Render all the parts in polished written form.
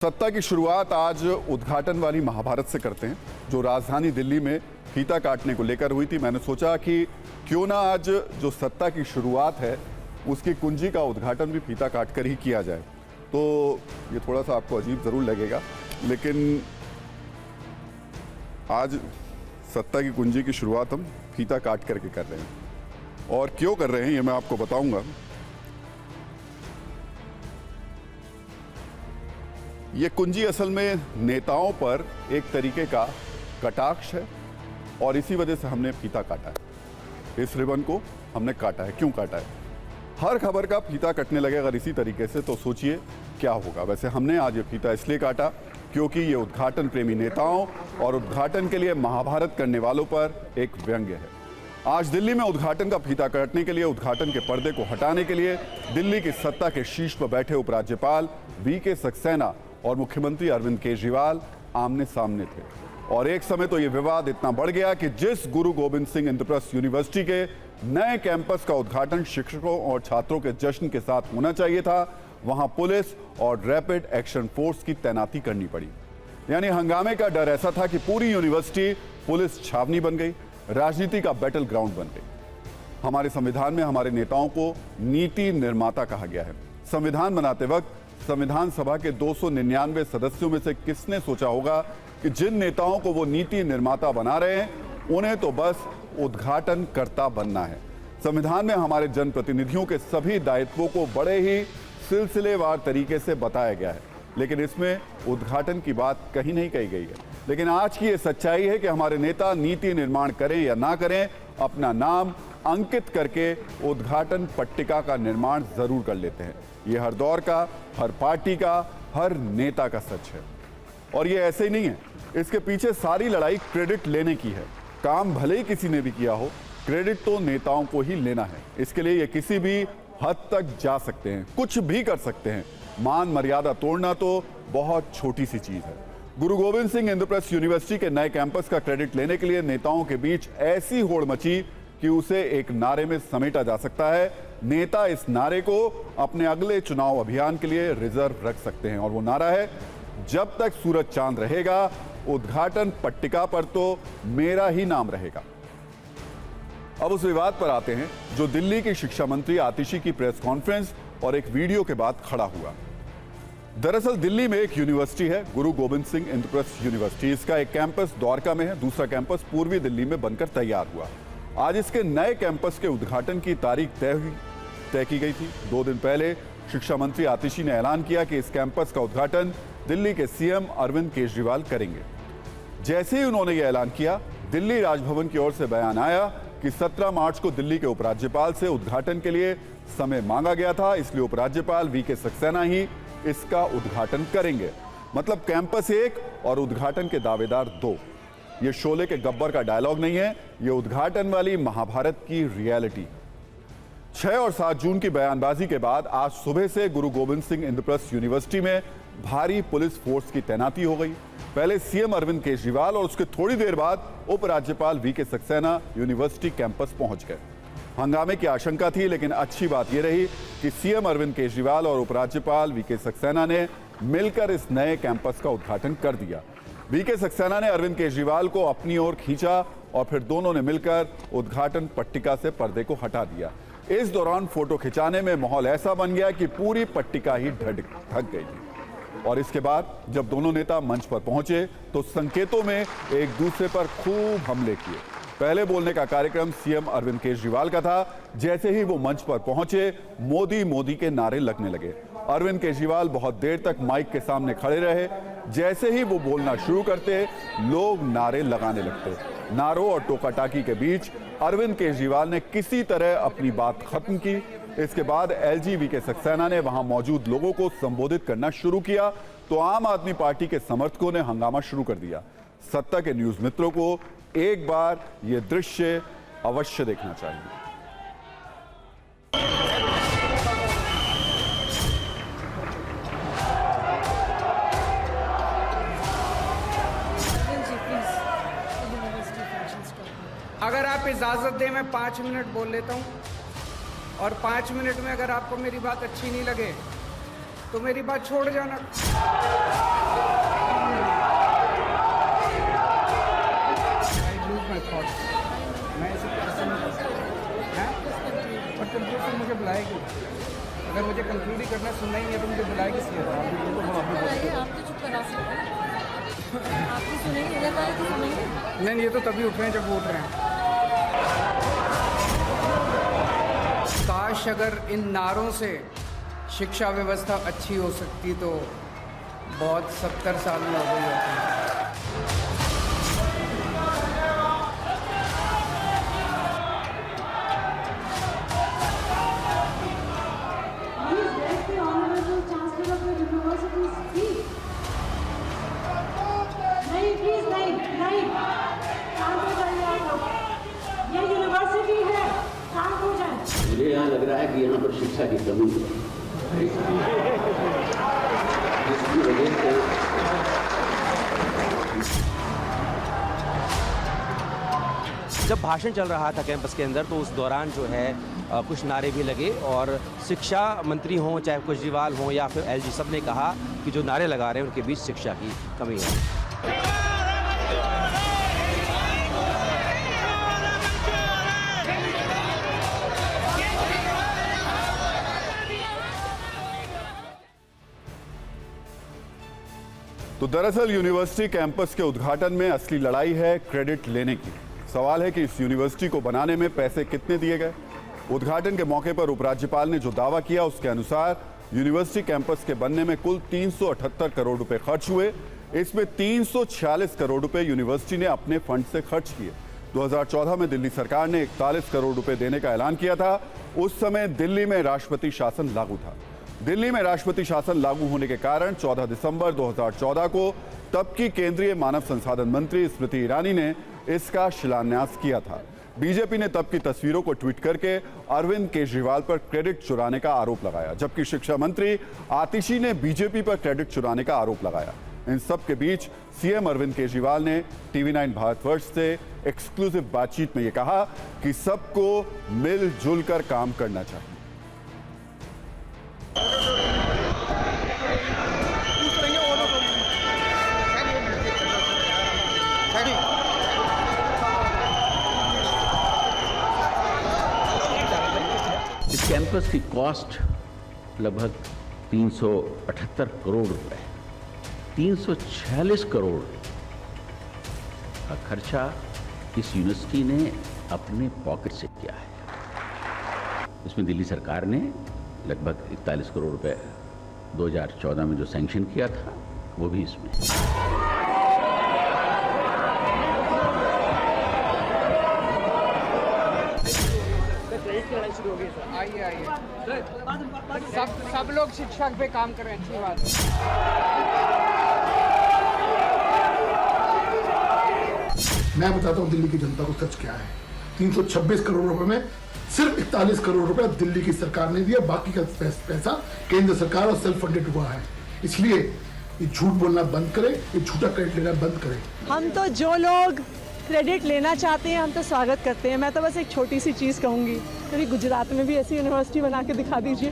सत्ता की शुरुआत आज उद्घाटन वाली महाभारत से करते हैं, जो राजधानी दिल्ली में फीता काटने को लेकर हुई थी। मैंने सोचा कि क्यों ना आज जो सत्ता की शुरुआत है उसकी कुंजी का उद्घाटन भी फीता काट कर ही किया जाए। तो ये थोड़ा सा आपको अजीब ज़रूर लगेगा, लेकिन आज सत्ता की कुंजी की शुरुआत हम फीता काट करके कर रहे हैं। और क्यों कर रहे हैं ये मैं आपको बताऊंगा। ये कुंजी असल में नेताओं पर एक तरीके का कटाक्ष है और इसी वजह से हमने फीता काटा है। इस रिबन को हमने काटा है। क्यों काटा है? हर खबर का फीता कटने लगे अगर इसी तरीके से, तो सोचिए क्या होगा। वैसे हमने आज ये फीता इसलिए काटा क्योंकि ये उद्घाटन प्रेमी नेताओं और उद्घाटन के लिए महाभारत करने वालों पर एक व्यंग्य है। आज दिल्ली में उद्घाटन का फीता काटने के लिए, उद्घाटन के पर्दे को हटाने के लिए दिल्ली की सत्ता के शीर्ष पर बैठे उपराज्यपाल वीके सक्सेना और मुख्यमंत्री अरविंद केजरीवाल आमने सामने थे। और एक समय तो यह विवाद इतना बढ़ गया कि जिस गुरु गोविंद सिंह इंद्रप्रस्थ यूनिवर्सिटी के नए कैंपस का उद्घाटन शिक्षकों और छात्रों के जश्न के साथ होना चाहिए था, वहां पुलिस और रैपिड एक्शन फोर्स की तैनाती करनी पड़ी। यानी हंगामे का डर ऐसा था कि पूरी यूनिवर्सिटी पुलिस छावनी बन गई, राजनीति का बैटल ग्राउंड बन गई। हमारे संविधान में हमारे नेताओं को नीति निर्माता कहा गया है। संविधान बनाते वक्त संविधान सभा के 299 सदस्यों में से किसने सोचा होगा कि जिन नेताओं को वो नीति निर्माता बना रहे हैं उन्हें तो बस उद्घाटन करता बनना है। संविधान में हमारे जनप्रतिनिधियों के सभी दायित्वों को बड़े ही सिलसिलेवार तरीके से बताया गया है, लेकिन इसमें उद्घाटन की बात कहीं नहीं कही गई है। लेकिन आज की ये सच्चाई है कि हमारे नेता नीति निर्माण करें या ना करें, अपना नाम अंकित करके उद्घाटन पट्टिका का निर्माण जरूर कर लेते हैं। ये हर दौर का, हर पार्टी का, हर नेता का सच है। और ये ऐसे ही नहीं है, इसके पीछे सारी लड़ाई क्रेडिट लेने की है। काम भले ही किसी ने भी किया हो, क्रेडिट तो नेताओं को ही लेना है। इसके लिए ये किसी भी हद तक जा सकते हैं, कुछ भी कर सकते हैं। मान मर्यादा तोड़ना तो बहुत छोटी सी चीज है। गुरु गोविंद सिंह इंद्रप्रस्थ यूनिवर्सिटी के नए कैंपस का क्रेडिट लेने के लिए नेताओं के बीच ऐसी होड़ मची कि उसे एक नारे में समेटा जा सकता है। नेता इस नारे को अपने अगले चुनाव अभियान के लिए रिजर्व रख सकते हैं, और वो नारा है, जब तक सूरज चांद रहेगा उद्घाटन पट्टिका पर तो मेरा ही नाम रहेगा। अब उस विवाद पर आते हैं जो दिल्ली की शिक्षा मंत्री आतिशी की प्रेस कॉन्फ्रेंस और एक वीडियो के बाद खड़ा हुआ। दरअसल दिल्ली में एक यूनिवर्सिटी है, गुरु गोविंद सिंह इंद्रप्रस्थ यूनिवर्सिटी। इसका एक कैंपस द्वारका में है, दूसरा कैंपस पूर्वी दिल्ली में बनकर तैयार हुआ। आज इसके नए कैंपस के उद्घाटन की तारीख तय की गई थी। 2 दिन पहले शिक्षा मंत्री आतिशी ने ऐलान किया कि इस कैंपस का उद्घाटन दिल्ली के सीएम अरविंद केजरीवाल करेंगे। जैसे ही उन्होंने यह ऐलान किया, दिल्ली राजभवन की ओर से बयान आया कि 17 मार्च को दिल्ली के उपराज्यपाल से उद्घाटन के लिए समय मांगा गया था, इसलिए उपराज्यपाल वीके सक्सेना ही इसका उद्घाटन करेंगे। मतलब कैंपस एक और उद्घाटन के दावेदार 2। ये शोले के गब्बर का डायलॉग नहीं है, ये उद्घाटन वाली महाभारत की रियलिटी। 6 और 7 जून की बयानबाजी के बाद आज सुबह से गुरु गोविंद सिंह इंद्रप्रस्थ यूनिवर्सिटी में भारी पुलिस फोर्स की तैनाती हो गई। पहले सीएम अरविंद केजरीवाल और उसके थोड़ी देर बाद उपराज्यपाल वीके सक्सेना यूनिवर्सिटी कैंपस पहुंच गए। हंगामे की आशंका थी, लेकिन अच्छी बात यह रही कि सीएम अरविंद केजरीवाल और उपराज्यपाल वीके सक्सेना ने मिलकर इस नए कैंपस का उद्घाटन कर दिया। वीके सक्सेना ने अरविंद केजरीवाल को अपनी ओर खींचा और फिर दोनों ने मिलकर उद्घाटन पट्टिका से पर्दे को हटा दिया। इस दौरान फोटो खिंचाने में माहौल ऐसा बन गया कि पूरी पट्टिका ही ढक गई। और इसके बाद जब दोनों नेता मंच पर पहुंचे तो संकेतों में एक दूसरे पर खूब हमले किए। पहले बोलने का कार्यक्रम सीएम अरविंद केजरीवाल का था। जैसे ही वो मंच पर पहुंचे, मोदी मोदी के नारे लगने लगे। अरविंद केजरीवाल बहुत देर तक माइक के सामने खड़े रहे। जैसे ही वो बोलना शुरू करते, लोग नारे लगाने लगते। नारों और टोकाटाकी के बीच अरविंद केजरीवाल ने किसी तरह अपनी बात खत्म की। इसके बाद एलजी वीके सक्सेना ने वहां मौजूद लोगों को संबोधित करना शुरू किया तो आम आदमी पार्टी के समर्थकों ने हंगामा शुरू कर दिया। सत्ता के न्यूज मित्रों को एक बार यह दृश्य अवश्य देखना चाहिए। अगर आप इजाजत दें मैं 5 मिनट बोल लेता हूं, और 5 मिनट में अगर आपको मेरी बात अच्छी नहीं लगे तो मेरी बात छोड़ जाना। मैं ऐसे कैसे नहीं कर सकता, हैं? और कंक्लूड मुझे बुलाएगी, अगर मुझे कंक्लूड ही करना सुनना ही नहीं है तो मुझे बुलाएगी इसलिए। आप तो चुप करा सकते हैं, आप भी सुनेंगे, लगाए तो सुनेंगे। नहीं, ये तो तभी उठ रहे हैं जब वो उठ रहे हैं। काश अगर इन नारों से शिक्षा व्यवस्था अच्छी हो सकती तो बहुत 70 साल में हो गई होती। मुझे यहाँ लग रहा है कि यहाँ पर शिक्षा की कमी है, जिसकी वजह से जब भाषण चल रहा था कैंपस के अंदर तो उस दौरान जो है कुछ नारे भी लगे और शिक्षा मंत्री हों चाहे केजरीवाल हों या फिर एलजी, सब ने कहा कि जो नारे लगा रहे हैं उनके बीच शिक्षा की कमी है। तो दरअसल यूनिवर्सिटी कैंपस के उद्घाटन में असली लड़ाई है क्रेडिट लेने की। सवाल है कि इस यूनिवर्सिटी को बनाने में पैसे कितने दिए गए। उद्घाटन के मौके पर उपराज्यपाल ने जो दावा किया उसके अनुसार यूनिवर्सिटी कैंपस के बनने में कुल 378 करोड़ रुपए खर्च हुए। इसमें 346 करोड़ रुपए यूनिवर्सिटी ने अपने फंड से खर्च किए। 2014 में दिल्ली सरकार ने 41 करोड़ रुपए देने का ऐलान किया था। उस समय दिल्ली में राष्ट्रपति शासन लागू था। दिल्ली में राष्ट्रपति शासन लागू होने के कारण 14 दिसंबर 2014 को तब की केंद्रीय मानव संसाधन मंत्री स्मृति ईरानी ने इसका शिलान्यास किया था। बीजेपी ने तब की तस्वीरों को ट्वीट करके अरविंद केजरीवाल पर क्रेडिट चुराने का आरोप लगाया, जबकि शिक्षा मंत्री आतिशी ने बीजेपी पर क्रेडिट चुराने का आरोप लगाया। इन सब के बीच सीएम अरविंद केजरीवाल ने टीवी9 भारतवर्ष से एक्सक्लूसिव बातचीत में यह कहा कि सबको मिलजुल कर काम करना चाहिए। इस कैंपस की कॉस्ट लगभग 378 करोड़ रुपए, 346 करोड़ का खर्चा इस यूनिवर्सिटी ने अपने पॉकेट से किया है। इसमें दिल्ली सरकार ने लगभग 41 करोड़ रुपए 2014 में जो सैंक्शन किया था वो भी इसमें। आइए आइए, सब लोग शिक्षा पे काम करें, अच्छी बात है। मैं बताता हूँ दिल्ली की जनता को सच क्या है। 326 करोड़ रुपए में सिर्फ 41 करोड़ रुपए दिल्ली की सरकार ने दिया, बाकी का पैसा केंद्र सरकार और सेल्फ फंडेड हुआ है। इसलिए ये झूठ बोलना बंद करें, ये झूठा क्रेडिट लेना बंद करें। हम तो जो लोग क्रेडिट लेना चाहते हैं हम तो स्वागत करते हैं। मैं तो बस एक छोटी सी चीज़ कहूँगी, कभी गुजरात में भी ऐसी यूनिवर्सिटी बना के दिखा दीजिए,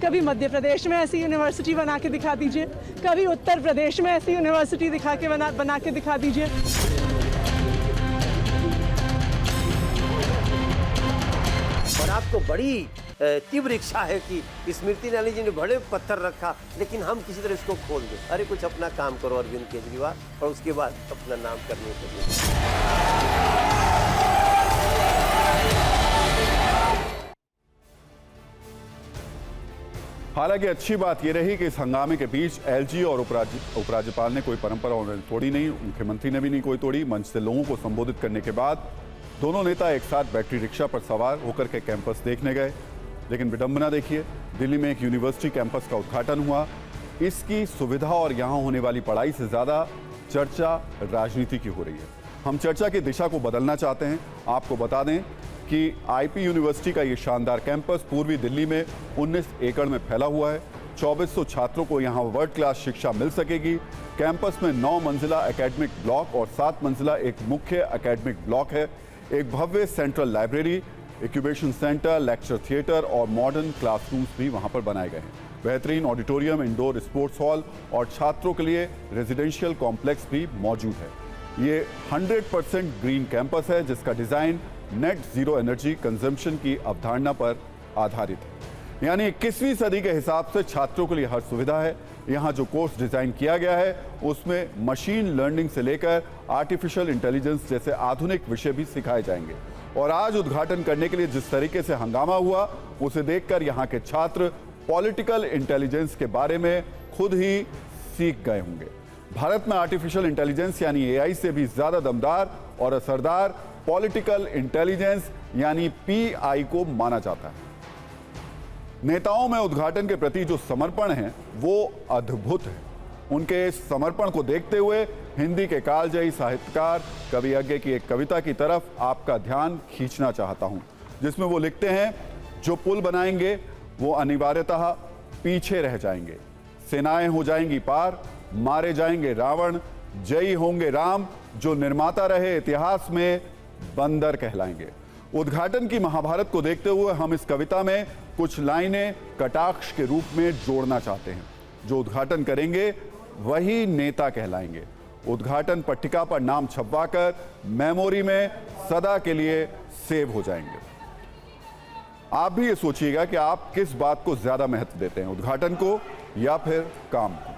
कभी मध्य प्रदेश में ऐसी यूनिवर्सिटी बना के दिखा दीजिए, कभी उत्तर प्रदेश में ऐसी यूनिवर्सिटी बना के दिखा दीजिए। और आपको बड़ी तीव्र इच्छा है कि स्मृति ईरानी जी ने बड़े पत्थर रखा, लेकिन हम किसी तरह इसको खोल दें। अरे कुछ अपना काम करो अरविंद केजरीवाल, और उसके बाद अपना नाम करने के लिए। हालांकि अच्छी बात यह रही कि इस हंगामे के बीच एलजी और उपराज्यपाल ने कोई परंपरा उन्होंने तोड़ी नहीं, मुख्यमंत्री ने भी नहीं कोई तोड़ी। मंच से लोगों को संबोधित करने के बाद दोनों नेता एक साथ बैटरी रिक्शा पर सवार होकर के कैंपस देखने गए। लेकिन विडंबना देखिए, दिल्ली में एक यूनिवर्सिटी कैंपस का उद्घाटन हुआ। इसकी सुविधा और यहाँ होने वाली पढ़ाई से ज़्यादा चर्चा राजनीति की हो रही है। हम चर्चा की दिशा को बदलना चाहते हैं। आपको बता दें कि आईपी यूनिवर्सिटी का ये शानदार कैंपस पूर्वी दिल्ली में 19 एकड़ में फैला हुआ है। 2400 छात्रों को यहाँ वर्ल्ड क्लास शिक्षा मिल सकेगी। कैंपस में 9 मंजिला एकेडमिक ब्लॉक और 7 मंजिला एक मुख्य एकेडमिक ब्लॉक है। एक भव्य central library, incubation centre, lecture theatre और मॉडर्न क्लासरूम्स भी वहाँ पर बनाए गए हैं। बेहतरीन ऑडिटोरियम, इंडोर स्पोर्ट्स हॉल और छात्रों के लिए रेजिडेंशियल कॉम्प्लेक्स भी मौजूद है। ये 100% ग्रीन कैंपस है जिसका design net zero energy consumption की अवधारणा पर आधारित है। यानी 21वीं सदी के हिसाब से छात्रों के लिए हर सुविधा है। यहाँ जो कोर्स डिजाइन किया गया है उसमें मशीन लर्निंग से लेकर आर्टिफिशियल इंटेलिजेंस जैसे आधुनिक विषय भी सिखाए जाएंगे। और आज उद्घाटन करने के लिए जिस तरीके से हंगामा हुआ उसे देखकर यहाँ के छात्र पॉलिटिकल इंटेलिजेंस के बारे में खुद ही सीख गए होंगे। भारत में आर्टिफिशियल इंटेलिजेंस यानी एआई से भी ज्यादा दमदार और असरदार पॉलिटिकल इंटेलिजेंस यानी पीआई को माना जाता है। नेताओं में उद्घाटन के प्रति जो समर्पण है वो अद्भुत है। उनके इस समर्पण को देखते हुए हिंदी के कालजयी साहित्यकार कवि यज्ञ की एक कविता की तरफ आपका ध्यान खींचना चाहता हूं, जिसमें वो लिखते हैं, जो पुल बनाएंगे वो अनिवार्यतः पीछे रह जाएंगे। सेनाएं हो जाएंगी पार, मारे जाएंगे रावण, जयी होंगे राम, जो निर्माता रहे इतिहास में बंदर कहलाएंगे। उद्घाटन की महाभारत को देखते हुए हम इस कविता में कुछ लाइनें कटाक्ष के रूप में जोड़ना चाहते हैं। जो उद्घाटन करेंगे वही नेता कहलाएंगे। उद्घाटन पट्टिका पर नाम छपवाकर मेमोरी में सदा के लिए सेव हो जाएंगे। आप भी ये सोचिएगा कि आप किस बात को ज्यादा महत्व देते हैं, उद्घाटन को या फिर काम को।